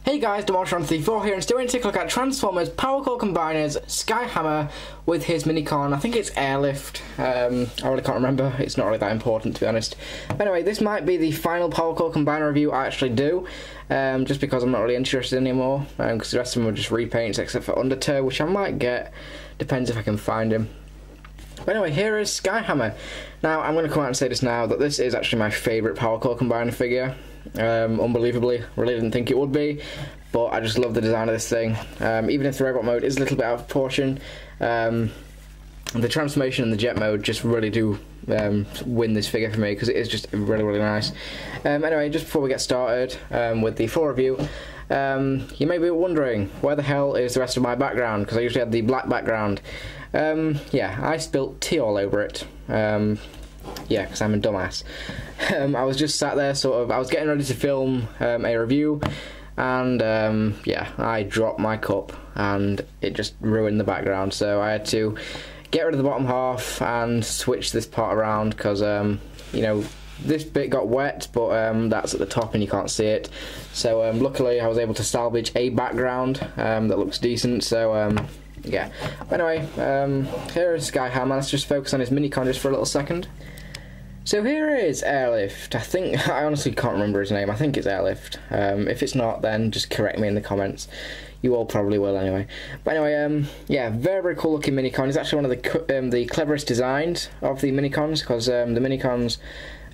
Hey guys, Demonstron34 here, and still going to take a look at Transformers Power Core Combiner's Skyhammer with his minicon. I think it's Airlift. I really can't remember. It's not really that important, to be honest. But anyway, this might be the final Power Core Combiner review I actually do, just because I'm not really interested anymore, because the rest of them are just repaints except for Undertow, which I might get. Depends if I can find him. But anyway, here is Skyhammer. Now, I'm going to come out and say this now, that this is actually my favourite Power Core Combiner figure. Unbelievably, really didn't think it would be, but I just love the design of this thing. Even if the robot mode is a little bit out of proportion, the transformation and the jet mode just really do win this figure for me, because it is just really nice. Anyway, just before we get started with the full review, you may be wondering, where the hell is the rest of my background, because I usually have the black background. Yeah, I spilt tea all over it. Yeah, because I'm a dumbass. I was just sat there I was getting ready to film a review, and yeah, I dropped my cup and it just ruined the background, so I had to get rid of the bottom half and switch this part around, because you know, this bit got wet, but that's at the top and you can't see it, so luckily I was able to salvage a background that looks decent, so yeah. But anyway, here is Skyhammer. Let's just focus on his minicon just for a little second. So here is Airlift. I honestly can't remember his name. I think it's Airlift. If it's not, then just correct me in the comments. You all probably will anyway. But anyway, yeah, very cool looking minicon. It's actually one of the cleverest designs of the minicons, because the minicons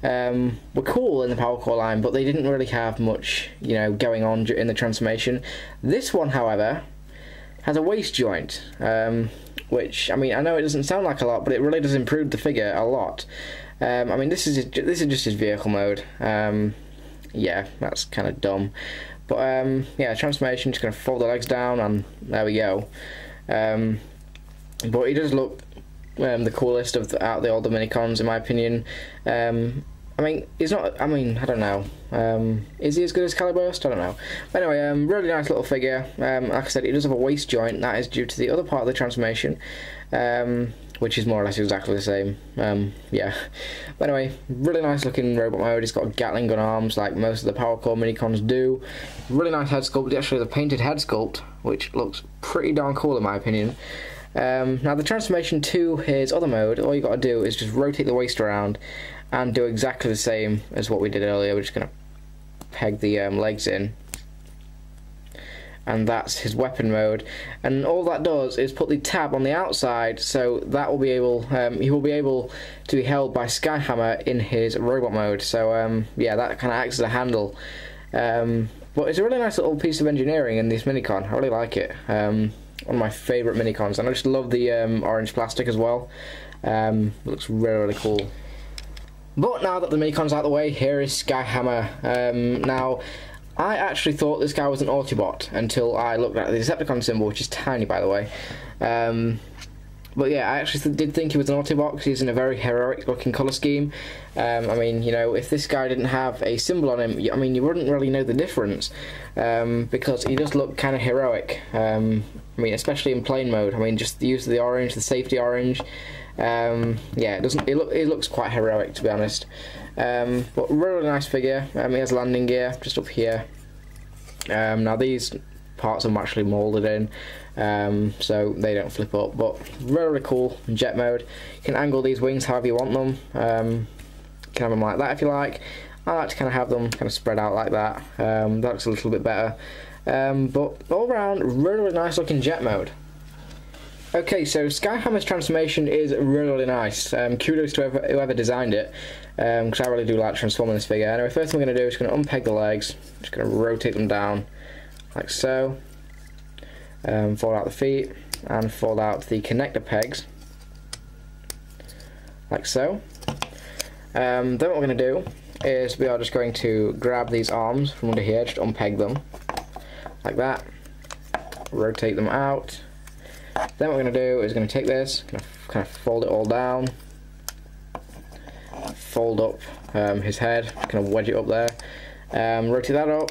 were cool in the Power Core line, but they didn't really have much, you know, going on in the transformation. This one, however, has a waist joint, which, I mean, I know it doesn't sound like a lot, but it really does improve the figure a lot. I mean, this is just his vehicle mode. Yeah, that's kind of dumb, but yeah, transformation. Just gonna fold the legs down, and there we go. But he does look the coolest out of all the minicons, in my opinion. I mean, he's not. I mean, I don't know. Is he as good as Caliburst? I don't know. But anyway, really nice little figure. Like I said, he does have a waist joint. That is due to the other part of the transformation, which is more or less exactly the same. Yeah. But anyway, really nice looking robot mode. He's got Gatling gun arms like most of the Power Core minicons do. Really nice head sculpt. He actually has a painted head sculpt, which looks pretty darn cool in my opinion. Now the transformation to his other mode, all you got to do is just rotate the waist around and do exactly the same as what we did earlier. We're just going to peg the legs in, and that's his weapon mode. And all that does is put the tab on the outside, so that will be able, he will be able to be held by Skyhammer in his robot mode. So yeah, that kind of acts as a handle. But it's a really nice little piece of engineering in this minicon. I really like it. One of my favourite minicons, and I just love the orange plastic as well. Looks really cool. But now that the minicon's out of the way, here is Skyhammer. Now, I actually thought this guy was an Autobot until I looked at the Decepticon symbol, which is tiny, by the way. But yeah, I actually did think he was an Autobot, because he's in a very heroic-looking colour scheme. I mean, you know, if this guy didn't have a symbol on him, I mean, you wouldn't really know the difference, because he does look kind of heroic. I mean, especially in plain mode. I mean, just the use of the orange, the safety orange. Yeah, it looks quite heroic, to be honest. But really nice figure. He has landing gear just up here. Now these parts are actually moulded in, so they don't flip up, but really cool jet mode. You can angle these wings however you want them. You can have them like that if you like. I like to kind of have them kind of spread out like that. That looks a little bit better. But all around, really nice looking jet mode. Okay, so Skyhammer's transformation is really nice. Kudos to whoever designed it, because I really do like transforming this figure. Anyway, first thing I'm going to do is going to unpeg the legs. Just going to rotate them down, like so. Fold out the feet, and fold out the connector pegs, like so. Then what we're going to do is we are just going to grab these arms from under here, just unpeg them, like that. Rotate them out. Then what we're going to do is going to take this, kind of fold it all down, fold up his head, kind of wedge it up there, rotate that up,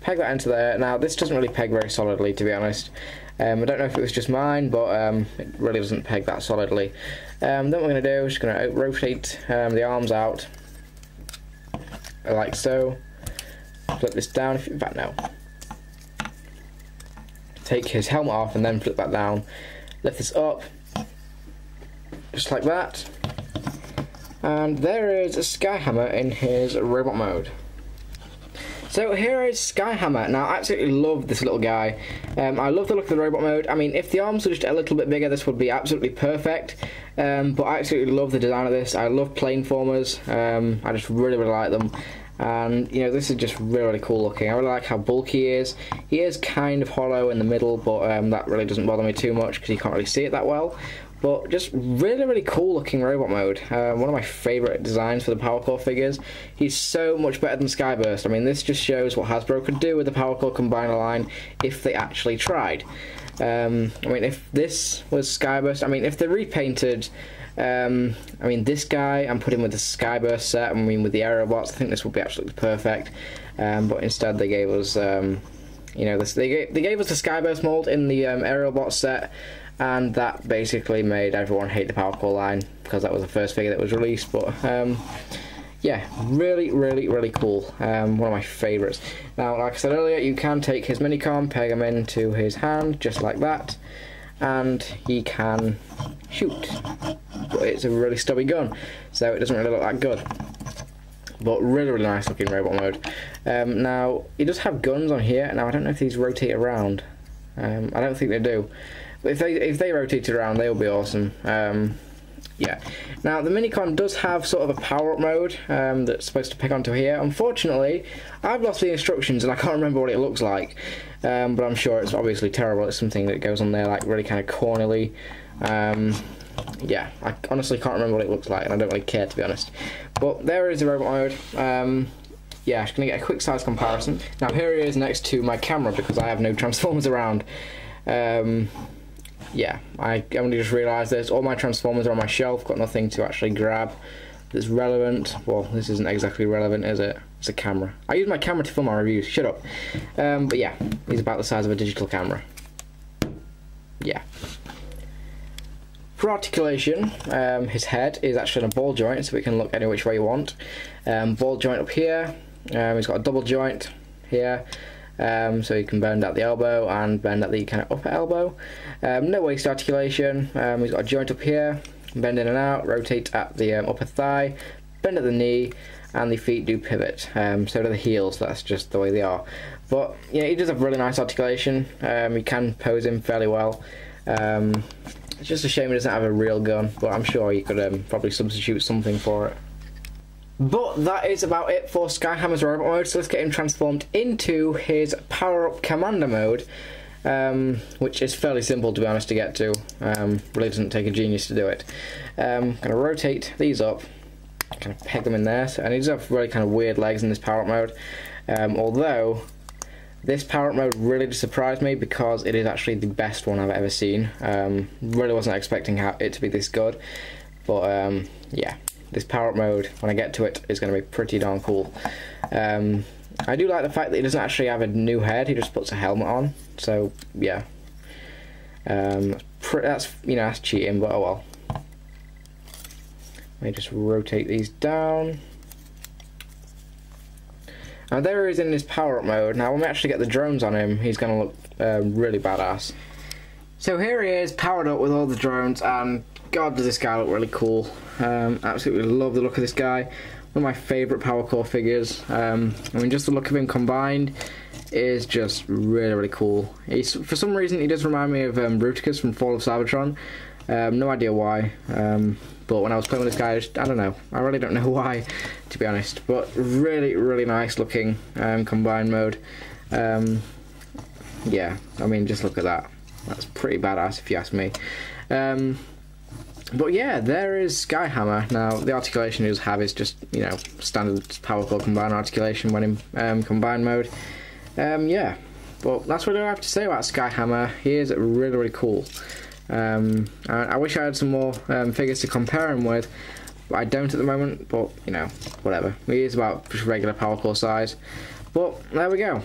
peg that into there. Now this doesn't really peg very solidly, to be honest. I don't know if it was just mine, but it really doesn't peg that solidly. Then what we're going to do is just going to rotate the arms out, like so. Flip this down, in fact no. take his helmet off and then flip that down. Lift this up, just like that. And there is a Skyhammer in his robot mode. So here is Skyhammer. Now I absolutely love this little guy. I love the look of the robot mode. I mean, if the arms were just a little bit bigger, this would be absolutely perfect. But I absolutely love the design of this. I love planeformers. I just really like them. And you know, this is just really cool looking. I really like how bulky he is. He is kind of hollow in the middle, but that really doesn't bother me too much because you can't really see it that well. But just really cool looking robot mode. One of my favourite designs for the Power Core figures. He's so much better than Skyburst. I mean, this just shows what Hasbro could do with the Power Core Combiner line if they actually tried. I mean, if this was Skyburst, I mean, if they repainted, I mean, this guy and put him with the Skyburst set, I mean, with the Aerobots, I think this would be absolutely perfect. But instead they gave us, you know, they gave us the Skyburst mold in the Aerobot set. And that basically made everyone hate the Power Core line because that was the first figure that was released. But yeah, really cool. One of my favourites. Now, like I said earlier, you can take his minicom, peg him into his hand just like that, and he can shoot. But it's a really stubby gun, so it doesn't really look that good. But really nice looking robot mode. Now he does have guns on here. Now I don't know if these rotate around. I don't think they do. But if they rotate around, they will be awesome. Yeah. Now the Minicon does have sort of a power-up mode that's supposed to pick onto here. Unfortunately, I've lost the instructions and I can't remember what it looks like. But I'm sure it's obviously terrible. It's something that goes on there like really kind of cornily. Yeah, I honestly can't remember what it looks like, and I don't really care, to be honest. But there is the robot mode. Yeah, I'm just going to get a quick size comparison. Now here he is next to my camera because I have no Transformers around. Yeah, I only just realised this. All my Transformers are on my shelf, got nothing to actually grab that's relevant. Well, this isn't exactly relevant, is it? It's a camera. I use my camera to film my reviews, shut up. But yeah, he's about the size of a digital camera. Yeah. For articulation, his head is actually in a ball joint, so it can look any which way you want. Ball joint up here. He's got a double joint here. So you can bend at the elbow and bend at the kind of upper elbow. No waist articulation. He's got a joint up here, bend in and out, rotate at the upper thigh, bend at the knee, and the feet do pivot. So do the heels. That's just the way they are. But yeah, he does have really nice articulation. You can pose him fairly well. It's just a shame he doesn't have a real gun, but I'm sure you could probably substitute something for it. But that is about it for Skyhammer's robot mode, so let's get him transformed into his power-up commander mode, which is fairly simple, to be honest, to get to. Really doesn't take a genius to do it. Going to rotate these up, kind of peg them in there, and he does have really kind of weird legs in this power-up mode, although this power-up mode really did surprise me because it is actually the best one I've ever seen. Really wasn't expecting it to be this good, but yeah. This power-up mode, when I get to it, is going to be pretty darn cool. I do like the fact that he doesn't actually have a new head, he just puts a helmet on, so yeah. That's, you know, that's cheating, but oh well. Let me just rotate these down. Now there he is in his power-up mode. Now when we actually get the drones on him, he's going to look really badass. So here he is, powered up with all the drones, and God, does this guy look really cool. Absolutely love the look of this guy. One of my favourite Power Core figures. I mean, just the look of him combined is just really cool. For some reason, he does remind me of Bruticus from Fall of Cybertron. No idea why. But when I was playing with this guy, I don't know. I really don't know why, to be honest. But really nice looking combined mode. Yeah, I mean, just look at that. That's pretty badass, if you ask me. But yeah, there is Skyhammer. Now, the articulation he does have is just, you know, standard Power Core combined articulation when in combined mode. Yeah, but that's what I have to say about Skyhammer. He is really cool. I wish I had some more figures to compare him with, but I don't at the moment, but, you know, whatever. He is about just regular Power Core size. But there we go.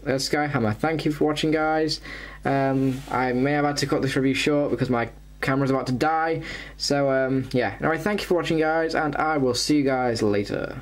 There's Skyhammer. Thank you for watching, guys. I may have had to cut this review short because my camera's about to die. So, yeah. Anyway, thank you for watching, guys, and I will see you guys later.